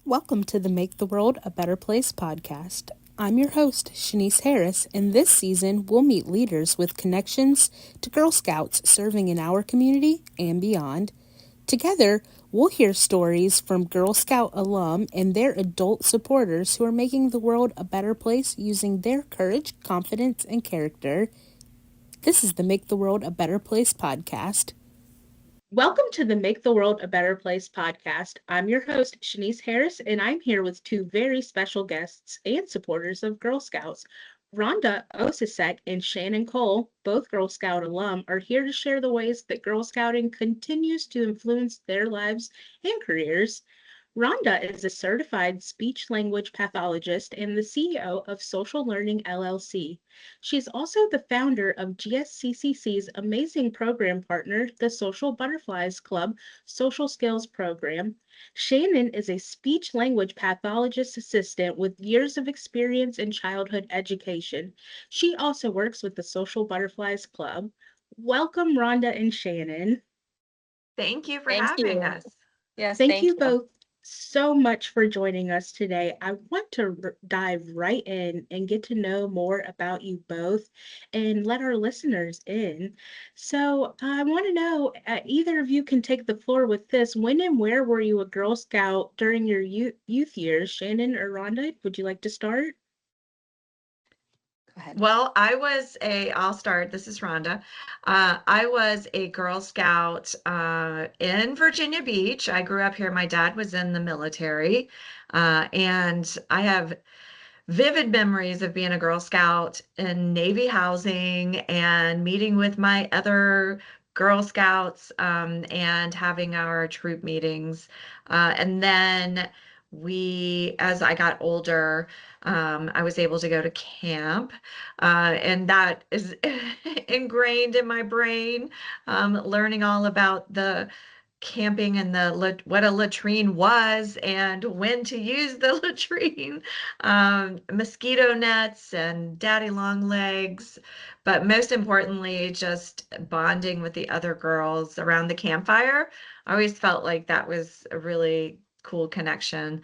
Welcome to the Make the World a Better Place podcast. I'm your host, Shanice Harris, and this season we'll meet leaders with connections to Girl Scouts serving in our community and beyond. Together, we'll hear stories from Girl Scout alum and their adult supporters who are making the world a better place using their courage, confidence, and character. This is the Make the World a Better Place podcast. Welcome to the Make the World a Better Place podcast. I'm your host, Shanice Harris, and I'm here with two very special guests and supporters of Girl Scouts. Rhonda Osisek and Shannon Cole, both Girl Scout alum, are here to share the ways that Girl Scouting continues to influence their lives and careers. Rhonda is a certified speech language pathologist and the CEO of Social Learning LLC. She's also the founder of GSCCC's amazing program partner, the Social Butterflies Club Social Skills Program. Shannon is a speech language pathologist assistant with years of experience in childhood education. She also works with the Social Butterflies Club. Welcome, Rhonda and Shannon. Thank you for Thank having you. us. Yes, Thank thank you you. both so much for joining us today. I want to dive right in and get to know more about you both and let our listeners in. So, I want to know either of you can take the floor with this. When and where were you a Girl Scout during your youth years? Shannon or Rhonda, would you like to start? Go ahead. Well, I'll start. This is Rhonda. I was a Girl Scout in Virginia Beach. I grew up here. My dad was in the military, and I have vivid memories of being a Girl Scout in Navy housing and meeting with my other Girl Scouts and having our troop meetings. And then as I got older, I was able to go to camp, and that is ingrained in my brain, learning all about the camping and what a latrine was and when to use the latrine, mosquito nets and daddy long legs, but most importantly, just bonding with the other girls around the campfire. I always felt like that was a really cool connection.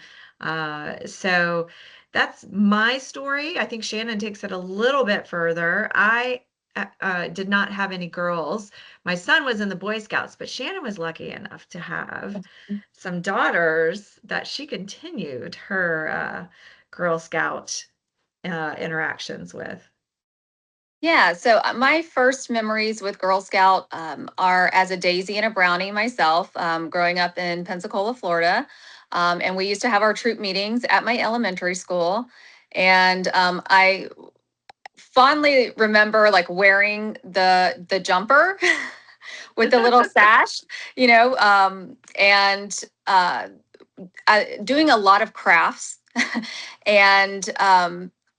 So that's my story. I think Shannon takes it a little bit further. I did not have any girls. My son was in the Boy Scouts, but Shannon was lucky enough to have some daughters that she continued her Girl Scout interactions with. Yeah, so my first memories with Girl Scout are as a daisy and a brownie myself, growing up in Pensacola, Florida. And we used to have our troop meetings at my elementary school. And I fondly remember like wearing the jumper with the little sash, and doing a lot of crafts and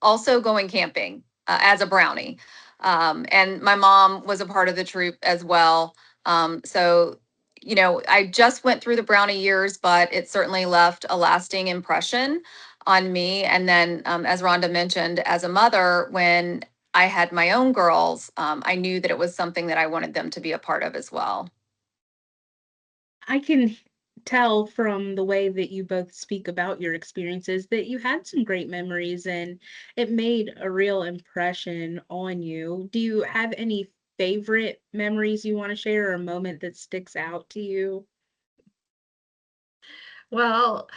also going camping as a brownie. And my mom was a part of the troop as well. So, I just went through the brownie years, but it certainly left a lasting impression on me. And then, as Rhonda mentioned, as a mother, when I had my own girls, I knew that it was something that I wanted them to be a part of as well. I can tell from the way that you both speak about your experiences that you had some great memories and it made a real impression on you. Do you have any favorite memories you want to share or a moment that sticks out to you? Well,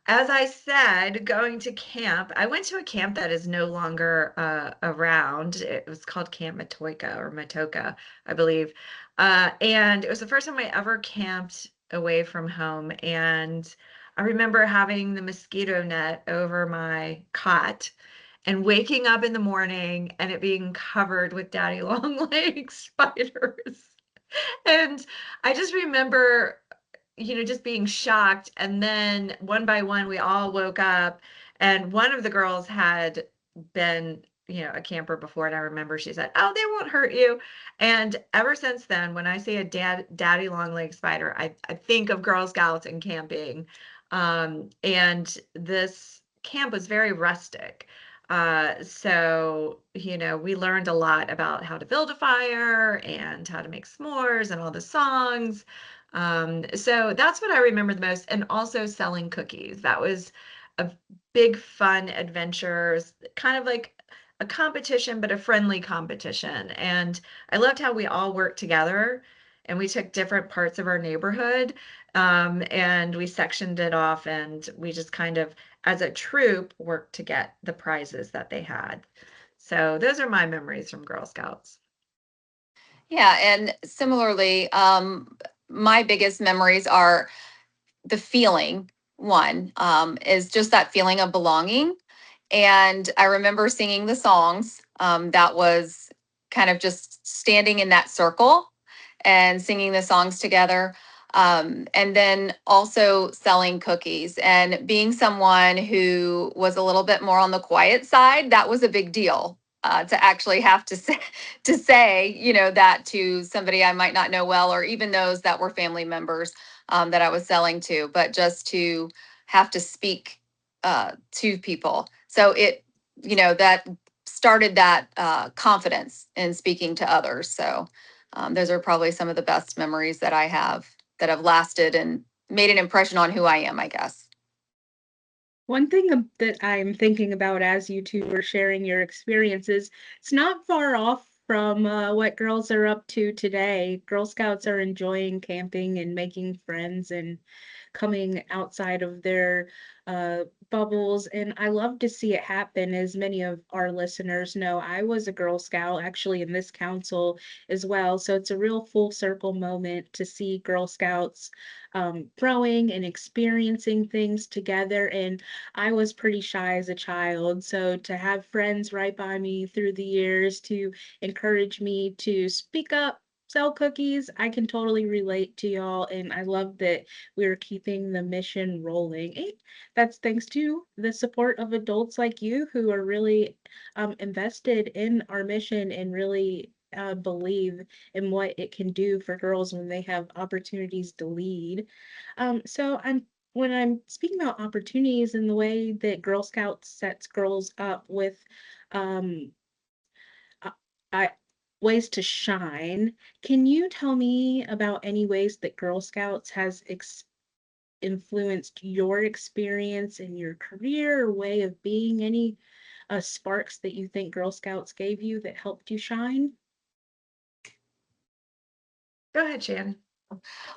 as I said, going to camp, I went to a camp that is no longer around. It was called Camp Matoika or Matoka, I believe. And it was the first time I ever camped away from home. And I remember having the mosquito net over my cot and waking up in the morning and it being covered with daddy long legs spiders. And I just remember just being shocked. And then one by one, we all woke up, and one of the girls had been, a camper before. And I remember she said, "Oh, they won't hurt you." And ever since then, when I see a daddy long leg spider, I think of Girl Scouts and camping. And this camp was very rustic. So, we learned a lot about how to build a fire and how to make s'mores and all the songs. So that's what I remember the most. And also selling cookies. That was a big fun adventure, kind of like a competition, but a friendly competition. And I loved how we all worked together and we took different parts of our neighborhood, and we sectioned it off and we just kind of, as a troop, worked to get the prizes that they had. So those are my memories from Girl Scouts. Yeah, and similarly, my biggest memories are the feeling. One is just that feeling of belonging. And I remember singing the songs. That was kind of just standing in that circle and singing the songs together. And then also selling cookies and being someone who was a little bit more on the quiet side. That was a big deal. To actually have to say, that to somebody I might not know well, or even those that were family members that I was selling to, but just to have to speak to people. So that started that confidence in speaking to others. So those are probably some of the best memories that I have that have lasted and made an impression on who I am, I guess. One thing that I'm thinking about as you two were sharing your experiences, it's not far off from what girls are up to today. Girl Scouts are enjoying camping and making friends and coming outside of their bubbles. And I love to see it happen. As many of our listeners know, I was a Girl Scout actually in this council as well. So it's a real full circle moment to see Girl Scouts growing and experiencing things together. And I was pretty shy as a child. So to have friends right by me through the years to encourage me to speak up, sell cookies, I can totally relate to y'all. And I love that we're keeping the mission rolling. And that's thanks to the support of adults like you who are really invested in our mission and really believe in what it can do for girls when they have opportunities to lead. So when I'm speaking about opportunities and the way that Girl Scouts sets girls up with um, uh, I, ways to shine, can you tell me about any ways that Girl Scouts has influenced your experience in your career or way of being? Any sparks that you think Girl Scouts gave you that helped you shine? Go ahead, Shannon.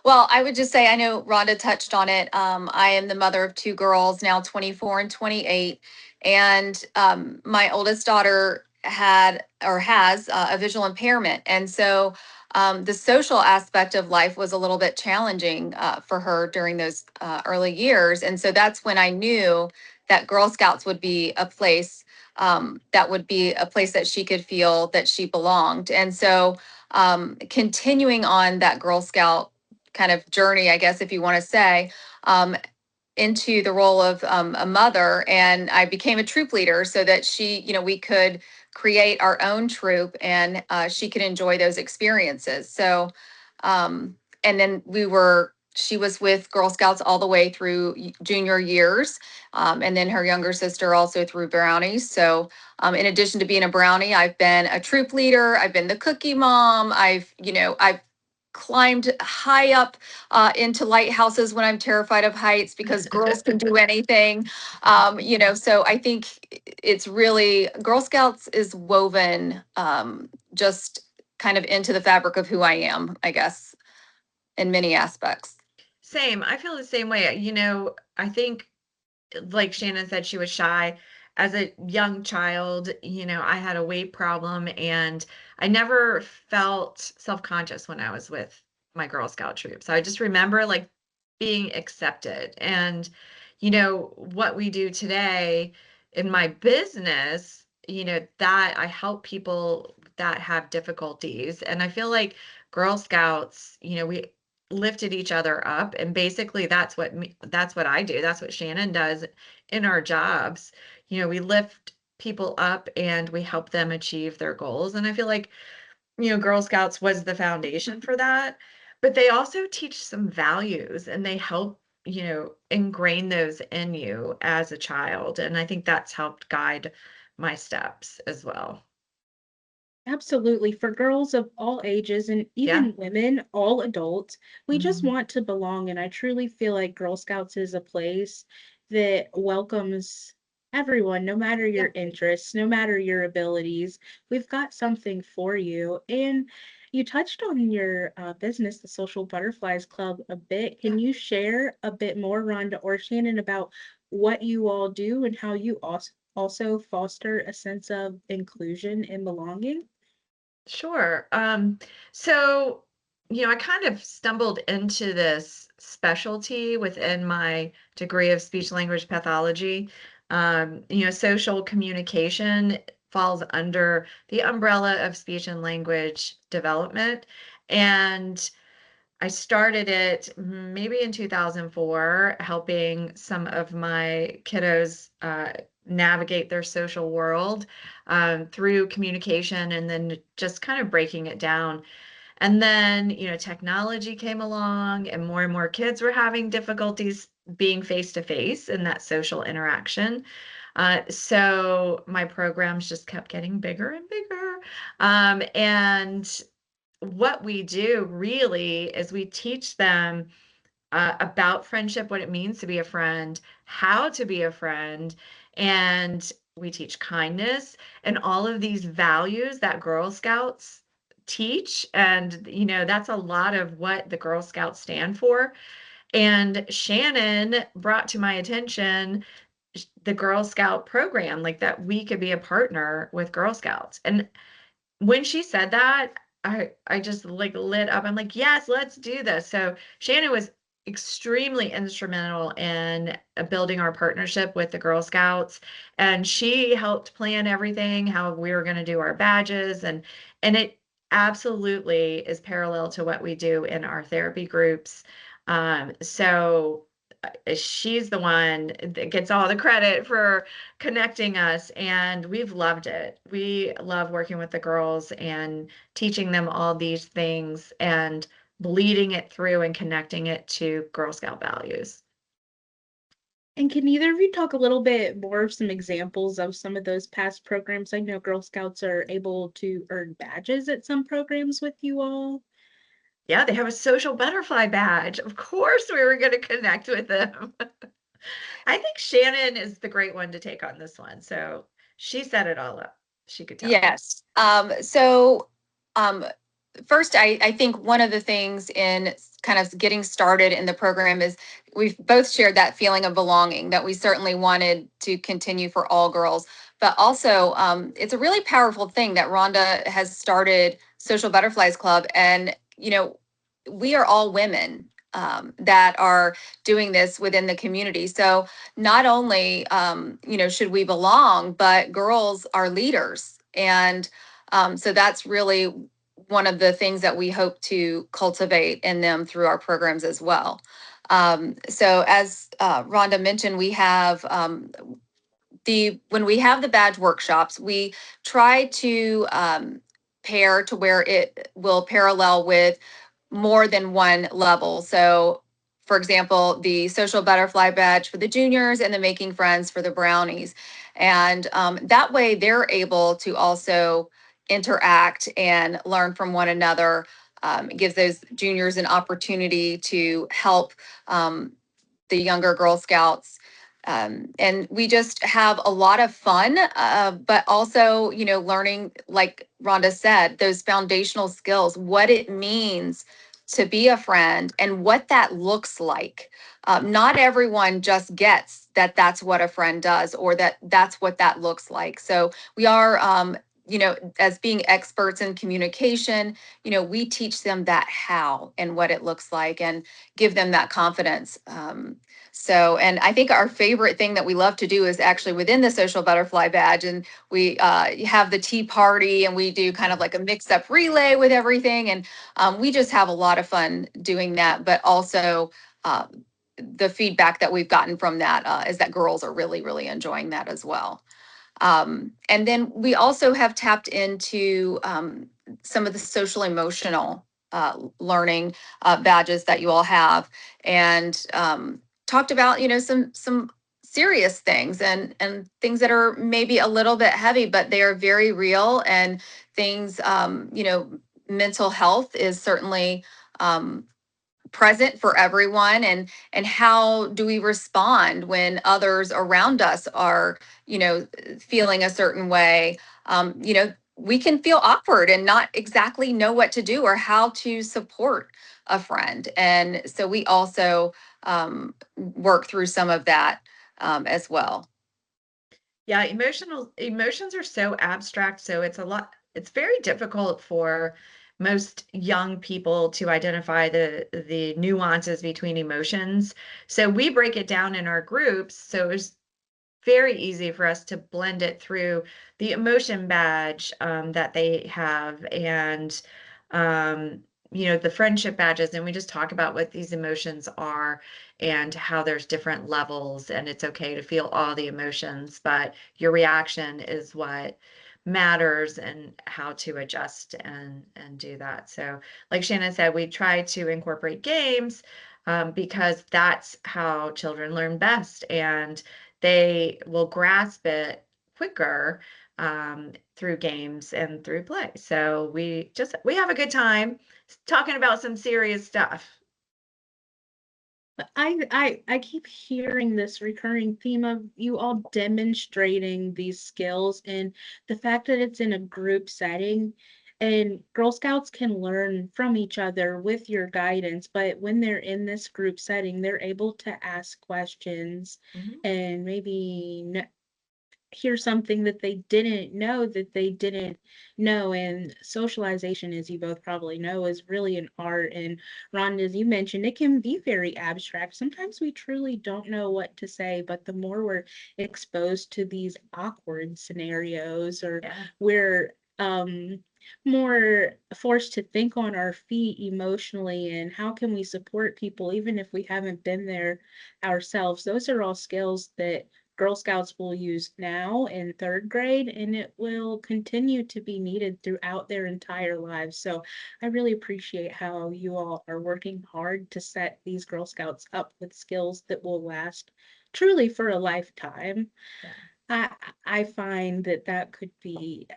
Well, I would just say, I know Rhonda touched on it. I am the mother of two girls, now 24 and 28. And my oldest daughter had or has a visual impairment. And so the social aspect of life was a little bit challenging for her during those early years. And so that's when I knew that Girl Scouts would be a place that would be a place that she could feel that she belonged. And so continuing on that Girl Scout kind of journey, I guess, if you want to say, um, into the role of a mother. And I became a troop leader so that we could create our own troop and she could enjoy those experiences. So, and then she was with Girl Scouts all the way through junior years. And then her younger sister also through Brownies. So, in addition to being a Brownie, I've been a troop leader. I've been the cookie mom. I've climbed high up into lighthouses when I'm terrified of heights because girls can do anything. So I think it's really Girl Scouts is woven just kind of into the fabric of who I am, I guess, in many aspects. Same. I feel the same way. I think, like Shannon said, she was shy. As a young child, I had a weight problem and I never felt self-conscious when I was with my Girl Scout troop. So I just remember like being accepted. And, what we do today in my business, that I help people that have difficulties. And I feel like Girl Scouts, we lifted each other up, and basically that's what I do. That's what Shannon does in our jobs. We lift people up and we help them achieve their goals. And I feel like, Girl Scouts was the foundation for that, but they also teach some values and they help, ingrain those in you as a child. And I think that's helped guide my steps as well. Absolutely. For girls of all ages and Yeah. even women, all adults, we just Mhm. want to belong. And I truly feel like Girl Scouts is a place that welcomes everyone, no matter Yeah. your interests, no matter your abilities. We've got something for you. And you touched on your business, the Social Butterflies Club, a bit. Yeah. Can you share a bit more, Rhonda or Shannon, about what you all do and how you also foster a sense of inclusion and belonging? Sure. So, I kind of stumbled into this specialty within my degree of speech language pathology. Social communication falls under the umbrella of speech and language development. And I started it maybe in 2004, helping some of my kiddos navigate their social world through communication and then just kind of breaking it down. And then, technology came along and more kids were having difficulties being face to face in that social interaction. So my programs just kept getting bigger and bigger. And what we do really is we teach them about friendship, what it means to be a friend, how to be a friend, and we teach kindness and all of these values that Girl Scouts teach. And, that's a lot of what the Girl Scouts stand for. And Shannon brought to my attention the Girl Scout program, like that we could be a partner with Girl Scouts. And when she said that, I just like lit up. I'm like, yes, let's do this. So Shannon was extremely instrumental in building our partnership with the Girl Scouts, and she helped plan everything, how we were going to do our badges, and it absolutely is parallel to what we do in our therapy groups. So she's the one that gets all the credit for connecting us, and we've loved it. We love working with the girls and teaching them all these things and bleeding it through and connecting it to Girl Scout values. And can either of you talk a little bit more of some examples of some of those past programs? I know Girl Scouts are able to earn badges at some programs with you all. Yeah, they have a social butterfly badge. Of course, we were going to connect with them. I think Shannon is the great one to take on this one. So she set it all up. She could tell you. Yes. Um, First, I think one of the things in kind of getting started in the program is we've both shared that feeling of belonging that we certainly wanted to continue for all girls. But also, it's a really powerful thing that Rhonda has started Social Butterflies Club. And, we are all women that are doing this within the community. So not only, should we belong, but girls are leaders. And so that's really one of the things that we hope to cultivate in them through our programs as well. So as Rhonda mentioned, we have when we have the badge workshops, we try to pair to where it will parallel with more than one level. So, for example, the social butterfly badge for the juniors and the making friends for the brownies. And that way they're able to also interact and learn from one another. It gives those juniors an opportunity to help the younger Girl Scouts. And we just have a lot of fun, but also, learning, like Rhonda said, those foundational skills, what it means to be a friend and what that looks like. Not everyone just gets that that's what a friend does or that that's what that looks like. So we are, as being experts in communication, we teach them that how and what it looks like and give them that confidence. And I think our favorite thing that we love to do is actually within the social butterfly badge. And we have the tea party and we do kind of like a mix up relay with everything. And we just have a lot of fun doing that. But also, uh, the feedback that we've gotten from that is that girls are really, really enjoying that as well. And then we also have tapped into some of the social emotional learning badges that you all have, and talked about some serious things and things that are maybe a little bit heavy, but they are very real, and things, mental health is certainly present for everyone, and how do we respond when others around us are, feeling a certain way. We can feel awkward and not exactly know what to do or how to support a friend, and so we also work through some of that as well. Yeah, emotions are so abstract, so it's very difficult for most young people to identify the nuances between emotions. So we break it down in our groups, so it's very easy for us to blend it through the emotion badge that they have, and um, the friendship badges, and we just talk about what these emotions are and how there's different levels, and it's okay to feel all the emotions, but your reaction is what matters, and how to adjust and do that. So like Shannon said, we try to incorporate games because that's how children learn best, and they will grasp it quicker through games and through play. So we have a good time talking about some serious stuff. I keep hearing this recurring theme of you all demonstrating these skills, and the fact that it's in a group setting, and Girl Scouts can learn from each other with your guidance, but when they're in this group setting, they're able to ask questions Mhm. and maybe hear something that they didn't know. And socialization, as you both probably know, is really an art. And Ron, as you mentioned, it can be very abstract. Sometimes we truly don't know what to say, but the more we're exposed to these awkward scenarios, or Yeah. we're more forced to think on our feet emotionally, and how can we support people even if we haven't been there ourselves. Those are all skills that Girl Scouts will use now in third grade, and it will continue to be needed throughout their entire lives. So I really appreciate how you all are working hard to set these Girl Scouts up with skills that will last truly for a lifetime. Yeah. I I find that that could be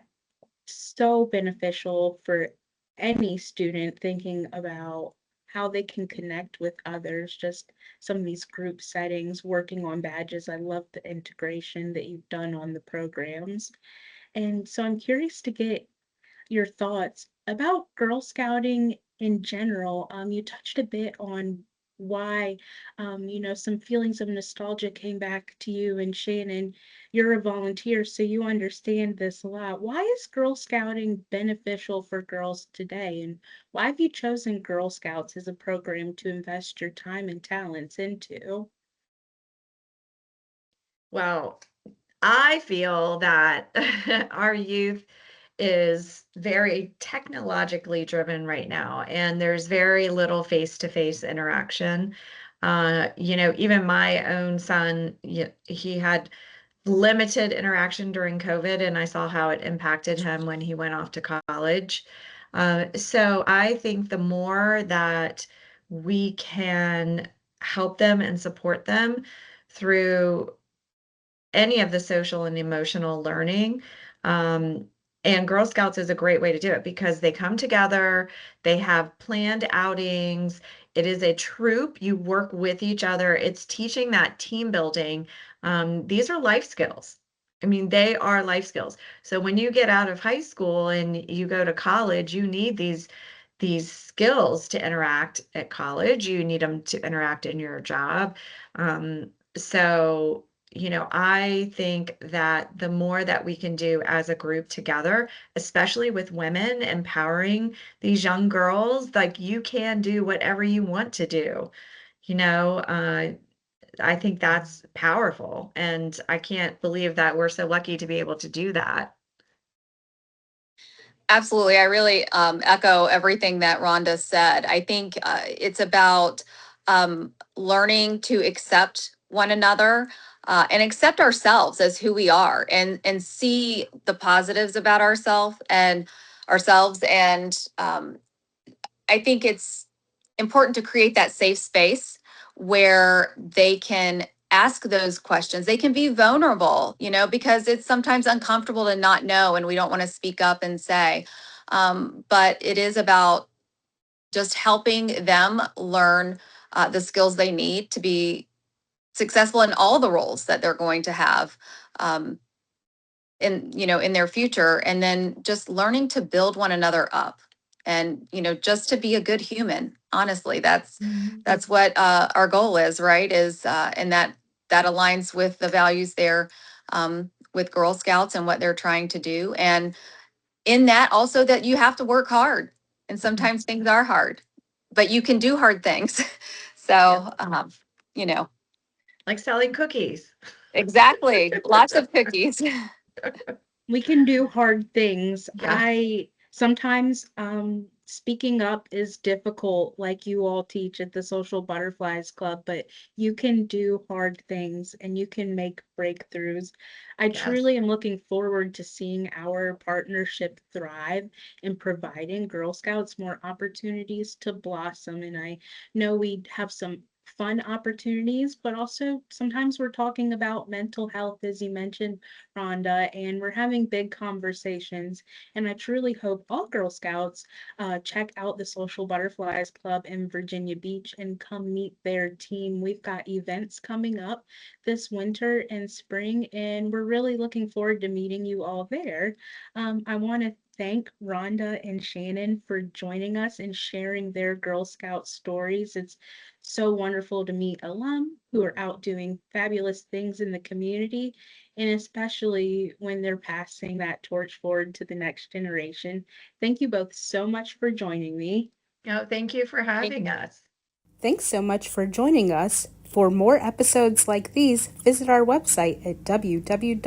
so beneficial for any student thinking about how they can connect with others, just some of these group settings, working on badges. I love the integration that you've done on the programs. And so I'm curious to get your thoughts about Girl Scouting in general. You touched a bit on why, some feelings of nostalgia came back to you. And Shannon, you're a volunteer, so you understand this a lot. Why is Girl Scouting beneficial for girls today? And why have you chosen Girl Scouts as a program to invest your time and talents into? Well, I feel that our youth is very technologically driven right now, and there's very little face-to-face interaction. Even my own son, he had limited interaction during COVID, and I saw how it impacted him when he went off to college. So I think the more that we can help them and support them through any of the social and emotional learning. And Girl Scouts is a great way to do it because they come together, they have planned outings. It is a troop, you work with each other. It's teaching that team building. These are life skills. I mean, they are life skills. So when you get out of high school and you go to college, you need these skills to interact at college. You need them to interact in your job. So I think that the more that we can do as a group together, especially with women, empowering these young girls, like you can do whatever you want to do, you know, uh, I think that's powerful. And I can't believe that we're so lucky to be able to do that. Absolutely. I really echo everything that Rhonda said. I think it's about learning to accept one another and accept ourselves as who we are, and see the positives about ourselves. And I think it's important to create that safe space where they can ask those questions. They can be vulnerable, because it's sometimes uncomfortable to not know and we don't want to speak up and say. But it is about just helping them learn the skills they need to be successful in all the roles that they're going to have um, in their future, and then just learning to build one another up, and just to be a good human. Honestly, that's what our goal is, right? And that aligns with the values there, with Girl Scouts and what they're trying to do. And in that also, that you have to work hard, and sometimes things are hard, but you can do hard things. So you know Like selling cookies. exactly, lots of cookies. We can do hard things. Yeah. I sometimes speaking up is difficult, like you all teach at the Social Butterflies Club, but you can do hard things and you can make breakthroughs. I Yes. truly am looking forward to seeing our partnership thrive in providing Girl Scouts more opportunities to blossom. And I know we have some fun opportunities, but also sometimes we're talking about mental health, as you mentioned, Rhonda, and we're having big conversations. And I truly hope all Girl Scouts check out the Social Butterflies Club in Virginia Beach and come meet their team. We've got events coming up this winter and spring, and we're really looking forward to meeting you all there. I want to thank Rhonda and Shannon for joining us and sharing their Girl Scout stories. It's so wonderful to meet alum who are out doing fabulous things in the community, and especially when they're passing that torch forward to the next generation. Thank you both so much for joining me. No, thank you for having us. Thanks so much for joining us. For more episodes like these, visit our website at www.gsccc.org